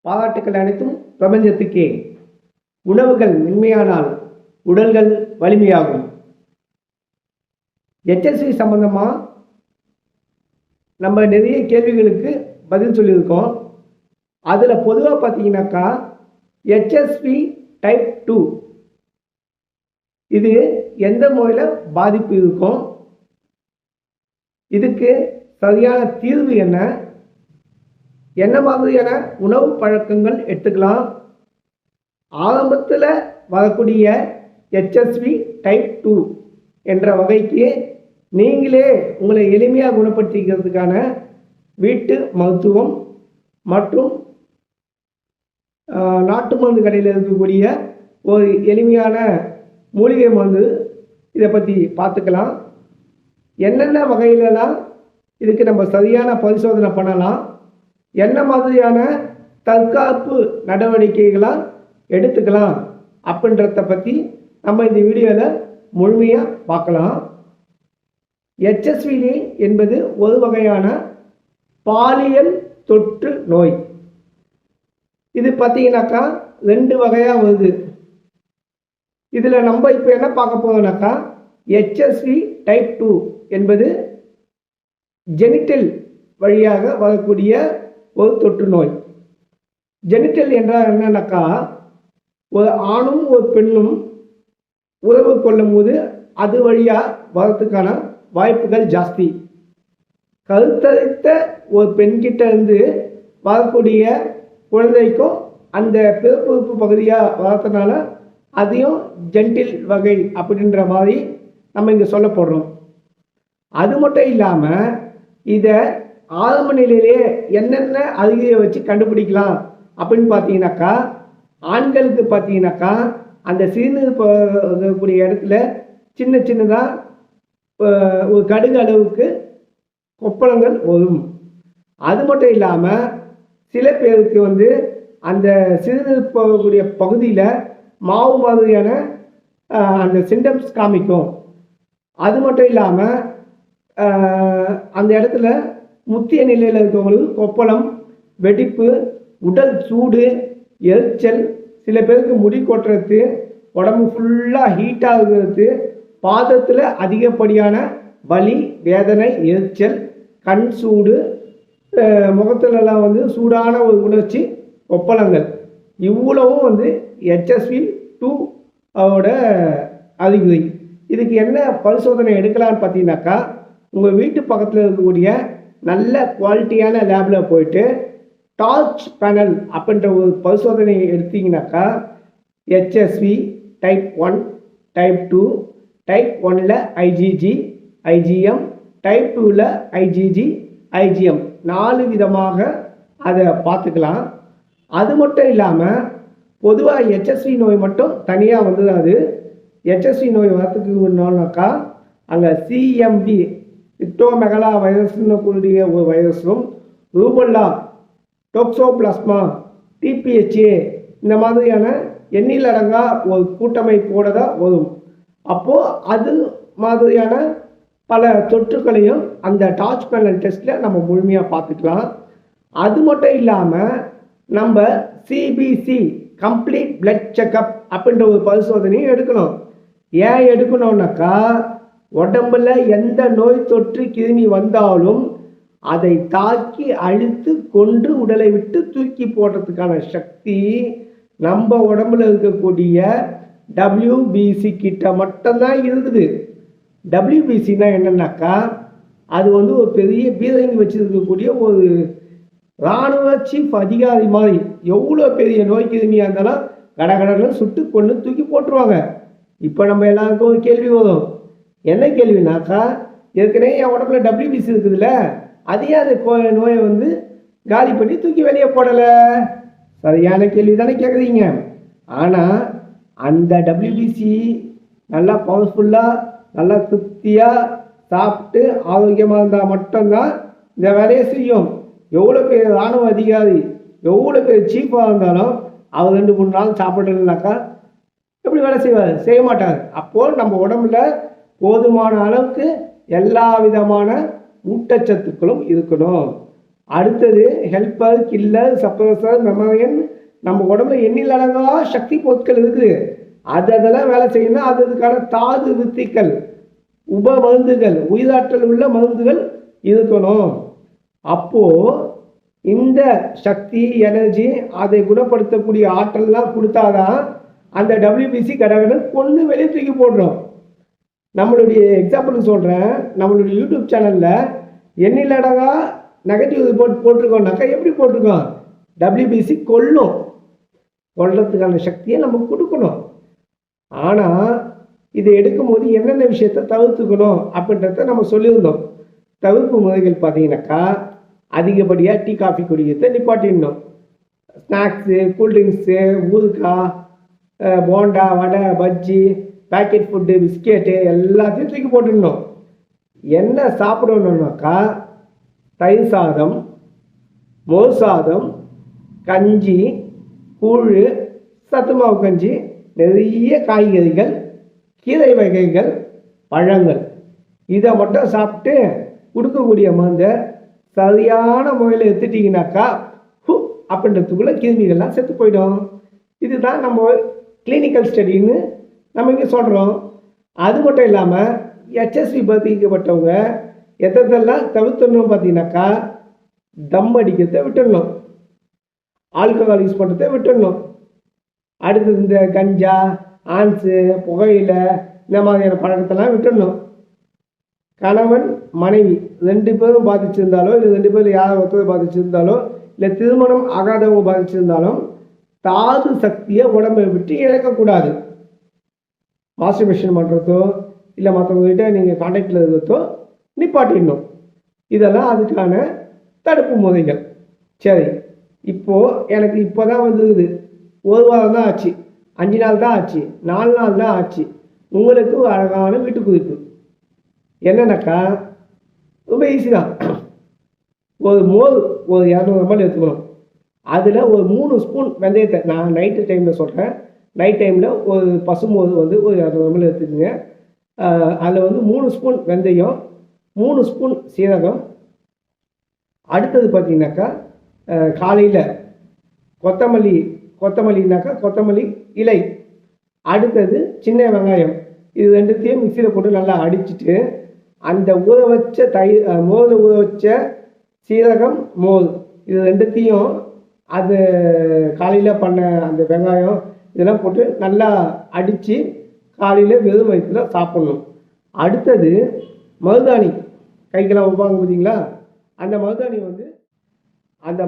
பாராட்டுக்கள் அனைத்தும் பிரபஞ்சத்துக்கே. உணவுகள் மென்மையானால் உடல்கள் வலிமையாகும். HSV சம்பந்தமா நம்ம நிறைய கேள்விகளுக்கு பதில் சொல்லியிருக்கோம். அதில் பொதுவாக பார்த்தீங்கன்னாக்கா HSV டைப் 2 இது எந்த முறையில் பாதிப்பு இருக்கும், இதுக்கு சரியான தீர்வு என்ன, என்ன மாதிரியான உணவு பழக்கங்கள் எடுத்துக்கலாம், ஆரம்பத்தில் வரக்கூடிய HSV டைப் 2 என்ற வகைக்கு நீங்களே உங்களை எளிமையாக குணப்படுத்திக்கிறதுக்கான வீட்டு மருத்துவம் மற்றும் நாட்டு மருந்து கடையில் இருக்கக்கூடிய ஒரு எளிமையான மூலிகை மருந்து இதை பற்றி பார்த்துக்கலாம். என்னென்ன வகையிலலாம் இதுக்கு நம்ம சரியான பரிசோதனை பண்ணலாம், என்ன மாதிரியான தற்காப்பு நடவடிக்கைகளாக எடுத்துக்கலாம் அப்படின்றத பற்றி நம்ம இந்த வீடியோவில் முழுமையாக பார்க்கலாம். HSV என்பது ஒரு வகையான பாலியல் தொற்று நோய். இது பார்த்தீங்கன்னாக்கா 2 வகையாக வருது. இதில் நம்ம இப்போ என்ன பார்க்க போகிறோம்னாக்கா HSV டைப் 2 என்பது ஜெனிட்டல் வழியாக வரக்கூடிய ஒரு தொற்று நோய். ஜெனிட்டல் என்றால் என்னன்னாக்கா ஒரு ஆணும் ஒரு பெண்ணும் உறவு கொள்ளும் போது அது வழியாக வரத்துக்கான வாய்ப்புகள் ஜாஸ்தி. கருத்தரித்த ஒரு பெண்கிட்ட இருந்து வரக்கூடிய குழந்தைக்கும் அந்த பிறப்புறுப்பு பகுதியாக வரதுனால அதையும் ஜென்டில் வகை அப்படின்ற மாதிரி நம்ம இங்கே சொல்ல போடுறோம். அது மட்டும் இல்லாமல் இதை ஆரம்ப நிலையிலே என்னென்ன அறிகுறியை வச்சு கண்டுபிடிக்கலாம் அப்படின்னு பார்த்தீங்கன்னாக்கா ஆண்களுக்கு பார்த்தீங்கன்னாக்கா அந்த சிறுநீர் போகக்கூடிய இடத்துல சின்ன சின்னதாக ஒரு கடுகு அளவுக்கு கொப்பளங்கள் வரும். அது மட்டும் இல்லாமல் சில பேருக்கு அந்த சிறுநீர் போகக்கூடிய பகுதியில் மாவு மாதிரியான அந்த சிம்டம்ஸ் காமிக்கும். அது மட்டும் இல்லாமல் அந்த இடத்துல முத்திய நிலையில் இருக்கவங்களுக்கு கொப்பளம், வெடிப்பு, உடல் சூடு, எரிச்சல், சில பேருக்கு முடி கொட்டுறது, உடம்பு ஃபுல்லாக ஹீட்டாக இருக்கிறது, பாதத்தில் அதிகப்படியான வலி, வேதனை, எரிச்சல், கண் சூடு, முகத்துலலாம் சூடான ஒரு உணர்ச்சி, கொப்பளங்கள், இவ்வளவும் HSV 2 ஓட அறிகுறி. இதுக்கு என்ன பரிசோதனை எடுக்கலான்னு பார்த்தீங்கன்னாக்கா உங்கள் வீட்டு பக்கத்தில் இருக்கக்கூடிய நல்ல குவாலிட்டியான லேபில் போயிட்டு டார்ச் பேனல் அப்படின்ற ஒரு பரிசோதனை எடுத்தீங்கன்னாக்கா HSV டைப் 1, டைப் 2, டைப் 1ல் IgG, IgM, டைப் 2ல் IgG, IgM 4 விதமாக அதை பார்த்துக்கலாம். அது மட்டும் இல்லாமல் பொதுவாக HSV நோய் மட்டும் தனியாக அது HSV நோய் வரத்துக்குனாக்கா அங்கே CMV சிட்டோமெகலா வைரஸ்னு கூடிய ஒரு வைரஸும், ரூபல்லா, டோக்சோபிளாஸ்மா, TPHA இந்த மாதிரியான எண்ணிலடங்கா ஒரு கூட்டமைப்போடு தான் வரும். அப்போது அது மாதிரியான பல தொற்றுக்களையும் அந்த டார்ச் பேனல் டெஸ்ட்டில் நம்ம முழுமையாக பார்த்துக்கலாம். அது மட்டும் இல்லாமல் நம்ம CBC கம்ப்ளீட் பிளட் செக்கப் அப்படின்ற ஒரு பரிசோதனையும் எடுக்கணும். ஏன் எடுக்கணும்னாக்கா உடம்புல எந்த நோய் தொற்று கிருமி வந்தாலும் அதை தாக்கி அழித்து கொன்று உடலை விட்டு தூக்கி போடுறதுக்கான சக்தி நம்ம உடம்புல இருக்கக்கூடிய WBC கிட்ட மட்டும்தான் இருக்குது. WBCனா என்னன்னாக்கா அது ஒரு பெரிய பீரங்கி வச்சிருக்கக்கூடிய ஒரு இராணுவ சீஃப் அதிகாரி மாதிரி. எவ்வளோ பெரிய நோய் கிருமியாக இருந்தாலும் கடகடன்னு சுட்டு கொண்டு தூக்கி போட்டுருவாங்க. இப்போ நம்ம எல்லாருக்கும் ஒரு கேள்வி வரும். என்ன கேள்வினாக்கா ஏற்கனவே என் உடம்புல WBC இருக்குதுல்ல, அதையே அது நோயை காலி பண்ணி தூக்கி வெளியே போடலை. சரியான கேள்வி தானே கேட்குறீங்க. ஆனால் அந்த WBC நல்லா பவர்ஃபுல்லாக நல்லா திருப்தியாக சாப்பிட்டு ஆரோக்கியமாக இருந்தால் மட்டும்தான் இந்த வேலையை செய்யும். எவ்வளோ பேர் இராணுவ அதிகாரி, எவ்வளோ பேர் சீஃபாக இருந்தாலும் அவர் 2-3 நாள் சாப்பிடலனாக்கா எப்படி வேலை செய்வார்? செய்ய மாட்டார். அப்போது நம்ம உடம்புல போதுமான அளவுக்கு எல்லா விதமான ஊட்டச்சத்துக்களும் இருக்கணும். அடுத்தது ஹெல்ப்பர், கில்லர், சப்ரஸர், மெமரியன். நம்ம உடம்புல எண்ணில் அடங்கா சக்தி பொருட்கள் இருக்குது. அதெல்லாம் வேலை செய்யணும். அதுக்கான தாது வித்திகள், உப மருந்துகள், உயிராற்றல் உள்ள மருந்துகள் இருக்கணும். அப்போ இந்த சக்தி, எனர்ஜி, அதை குணப்படுத்தக்கூடிய ஆற்றல்லாம் கொடுத்தாதான் அந்த டபிள்யூபிசி கடவுளை கொண்டு வெளியே தூக்கி போடுறோம். நம்மளுடைய எக்ஸாம்பிளுக்கு சொல்கிறேன், நம்மளுடைய யூடியூப் சேனலில் எண்ணில் அடங்கா நெகட்டிவ் ரிப்போர்ட் போட்டிருக்கோம்னாக்கா எப்படி போட்டிருக்கோம்? டபிள்யூபிசி கொள்றதுக்கான சக்தியை நமக்கு கொடுக்கணும். ஆனால் இதை எடுக்கும்போது என்னென்ன விஷயத்தை தவிர்த்துக்கணும் அப்படின்றத நம்ம சொல்லியிருந்தோம். தவிர்ப்பு முறைகள் பார்த்தீங்கன்னாக்கா, அதிகப்படியாக டீ காஃபி குடிக்கிறத நிப்பாட்டிடணும். ஸ்நாக்ஸு, கூல்ட்ரிங்க்ஸு, ஊறுகாய், போண்டா, வடை, பஜ்ஜி, பேக்கெட் ஃபுட்டு, பிஸ்கெட்டு எல்லாத்தையும் தூக்கி போட்டுடணும். என்ன சாப்பிடணுன்னாக்கா, தயிர் சாதம், மோர் சாதம், கஞ்சி, கூழ், சத்து மாவு கஞ்சி, நிறைய காய்கறிகள், கீரை வகைகள், பழங்கள், இதை மட்டும் சாப்பிட்டு கொடுக்கக்கூடிய மருந்தை சரியான முறையில் எடுத்துட்டிங்கனாக்கா அப்படின்றதுக்குள்ளே கிருமிகள்லாம் செத்து போயிடும். இதுதான் நம்ம கிளினிக்கல் ஸ்டடின்னு நம்ம இங்கே சொல்கிறோம். அது மட்டும் இல்லாமல் HSV பாதிக்கப்பட்டவங்க எதெல்லாம் தவிர்த்தணும் பார்த்தீங்கன்னாக்கா, தம் அடிக்கிறத விட்டுடணும், ஆல்கஹால் யூஸ் பண்ணுறத விட்டுடணும். அடுத்தது இந்த கஞ்சா, ஆன்ஸு, புகையிலை, இந்த மாதிரியான பழக்கத்தெல்லாம் விட்டுடணும். கணவன் மனைவி 2 பேரும் பாதிச்சிருந்தாலோ, இல்லை 2 பேர் யாரை ஒருத்தர் பாதிச்சிருந்தாலோ, இல்லை திருமணம் ஆகாதவங்க பாதிச்சிருந்தாலும் தாது சக்தியை உடம்பை விட்டு இழக்கக்கூடாது. மாஸ்டர்பேஷன் பண்ணுறதோ, இல்லை மற்றவங்ககிட்ட நீங்கள் கான்டாக்டில் இருக்கிறதோ நிப்பாட்டிடணும். இதெல்லாம் அதுக்கான தடுப்பு முறைகள். சரி, இப்போது எனக்கு இப்போ தான் வந்துருக்குது, 1 வாரம் தான் ஆச்சு, 5 நாள் தான் ஆச்சு, 4 நாள் தான் ஆச்சு. உங்களுக்கு ஒரு அழகான வீட்டு குறிப்பு என்னன்னாக்கா, ரொம்ப ஈஸி தான். ஒரு மோர் ஒரு 200 ml எடுத்துக்கணும். அதில் ஒரு 3 ஸ்பூன் வெந்தயத்தை, நான் நைட்டு டைமில் சொல்கிறேன், நைட் டைமில் ஒரு பசுமோர் வந்து ஒரு 200 ml எடுத்துக்கோங்க. அதில் வந்து 3 ஸ்பூன் வெந்தயம், 3 ஸ்பூன் சீரகம். அடுத்தது பார்த்தீங்கன்னாக்கா, காலையில் கொத்தமல்லினாக்கா கொத்தமல்லி இலை. அடுத்தது சின்ன வெங்காயம். இது 2த்தையும் மிக்சியில் போட்டு நல்லா அடிச்சுட்டு, அந்த ஊற வச்ச மோரில் ஊற வச்ச சீரகம், மோர், இது 2த்தையும் அது காலையில் பண்ண அந்த வெங்காயம் இதெல்லாம் போட்டு நல்லா அடித்து காலையில் வெறும் வயிற்றில் சாப்பிட்ணும். அடுத்தது மருதாணி, கைக்கெல்லாம் வைப்பாங்க பார்த்தீங்களா, அந்த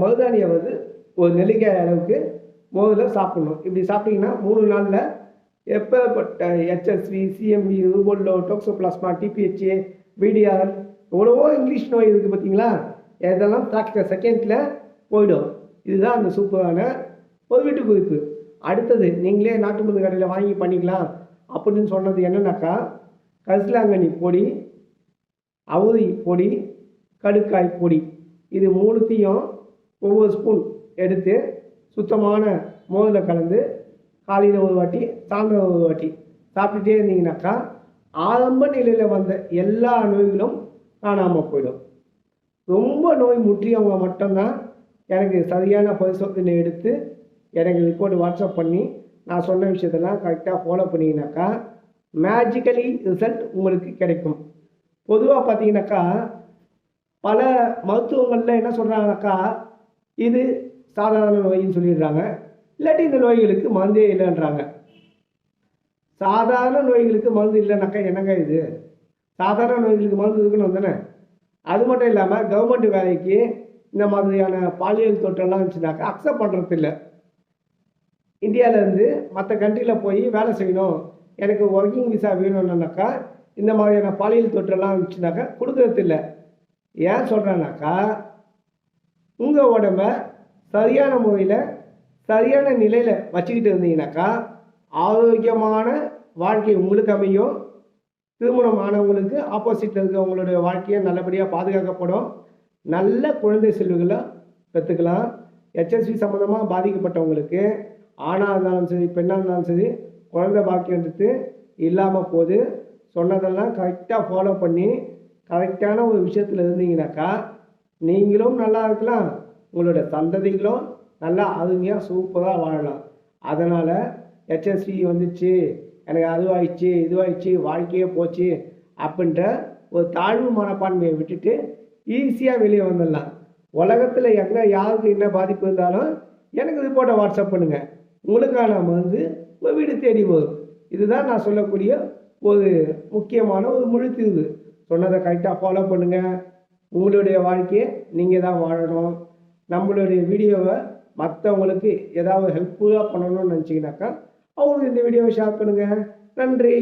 மருதாணியை வந்து ஒரு நெல்லிக்காய் அளவுக்கு மோரில் சாப்பிட்ணும். இப்படி சாப்பிட்டீங்கன்னா 3 நாளில் எப்பேற்பட்ட HSV, CMV, rubella, toxoplasma, TPHA, VDR, எவ்வளவோ இங்கிலீஷ் நோய் இருக்குது பார்த்தீங்களா, இதெல்லாம் ஃப்ராக்ஷன் செகண்டில் போயிடும். இதுதான் அந்த சூப்பரான ஒரு வீட்டு குறிப்பு. அடுத்தது நீங்களே நாட்டு மருந்து கடையில் வாங்கி பண்ணிக்கலாம் அப்படின்னு சொன்னது என்னன்னாக்கா, கரிசலாங்கண்ணி பொடி, அவுரி பொடி, கடுக்காய் பொடி, இது 3த்தையும் ஒவ்வொரு ஸ்பூன் எடுத்து சுத்தமான மோரில் கலந்து காலையில் ஒரு வாட்டி, சாயந்தரம் ஒரு வாட்டி சாப்பிட்டுட்டே இருந்தீங்கன்னாக்கா, ஆரம்ப நிலையில் வந்த எல்லா நோய்களும் காணாமல் போயிடும். ரொம்ப நோய் முற்றியவங்க மட்டும்தான் எனக்கு சரியான பரிசோதனை எடுத்து எனக்கு ரிப்போர்ட் வாட்ஸ்அப் பண்ணி நான் சொன்ன விஷயத்தெல்லாம் கரெக்டாக ஃபாலோ பண்ணிங்கனாக்கா மேஜிக்கலி ரிசல்ட் உங்களுக்கு கிடைக்கும். பொதுவாக பார்த்தீங்கன்னாக்கா, பல மருத்துவங்களில் என்ன சொல்கிறாங்கனாக்கா, இது சாதாரண நோயின்னு சொல்லிடுறாங்க, இல்லாட்டி இந்த நோய்களுக்கு மருந்தே இல்லைன்றாங்க. சாதாரண நோய்களுக்கு மருந்து இல்லைனாக்கா என்னங்க இது? சாதாரண நோய்களுக்கு மருந்து இருக்கணும் தானே? அது மட்டும் இல்லாமல் கவர்மெண்ட் வேலைக்கு இந்த மாதிரியான பாலியல் தொற்றெல்லாம் இருந்துச்சுனாக்கா அக்செப்ட் பண்ணுறது இல்லை. இந்தியாவிலேருந்து மற்ற கண்ட்ரியில் போய் வேலை செய்யணும், எனக்கு ஒர்க்கிங் விசா வேணும்னாக்கா இந்த மாதிரியான பாலியல் தொற்றெல்லாம் இருந்துச்சுனாக்கா கொடுக்கறது இல்லை. ஏன் சொல்கிறேன்னாக்கா, உங்கள் உடம்ப சரியான முறையில் சரியான நிலையில் வச்சுக்கிட்டு இருந்தீங்கன்னாக்கா ஆரோக்கியமான வாழ்க்கை உங்களுக்கு அமையும். திருமணம் ஆனவங்களுக்கு ஆப்போசிட்டில் இருக்கிறவங்களுடைய வாழ்க்கையை நல்லபடியாக பாதுகாக்கப்படும். நல்ல குழந்தை செல்வங்களை பெற்றுக்கலாம். HSV சம்மந்தமாக பாதிக்கப்பட்டவங்களுக்கு ஆணாக இருந்தாலும் சரி, பெண்ணாக இருந்தாலும் சரி, குழந்தை பாக்கியன்றது இல்லாமல் போது. சொன்னதெல்லாம் கரெக்டாக ஃபாலோ பண்ணி கரெக்டான ஒரு விஷயத்தில் இருந்தீங்கன்னாக்கா நீங்களும் நல்லா இருக்கலாம், உங்களோட சந்ததிகளும் நல்லா அருமையாக சூப்பராக வாழலாம். அதனால் ஹெச்எஸ்வி வந்துச்சு, எனக்கு அதுவாகிடுச்சு இதுவாகிடுச்சு வாழ்க்கையே போச்சு அப்படின்ற ஒரு தாழ்வு மனப்பான்மையை விட்டுட்டு ஈஸியாக வெளியே வந்துடலாம். உலகத்தில் எங்கே யாருக்கு என்ன பாதிப்பு இருந்தாலும் எனக்கு ரிப்போர்ட்டை வாட்ஸ்அப் பண்ணுங்கள், உங்களுக்கான மருந்து உங்கள் வீடு தேடி வரும். இதுதான் நான் சொல்லக்கூடிய ஒரு முக்கியமான ஒரு முழு தீர்வு. சொன்னதை கரெக்டாக ஃபாலோ பண்ணுங்கள். உங்களுடைய வாழ்க்கையை நீங்கள் தான் வாழணும். நம்மளுடைய வீடியோவை மற்றவங்களுக்கு ஏதாவது ஹெல்ப்ஃபுல்லாக பண்ணணும்னு நினச்சிங்கனாக்கா அவங்களுக்கு இந்த வீடியோவை ஷேர் பண்ணுங்கள். நன்றி.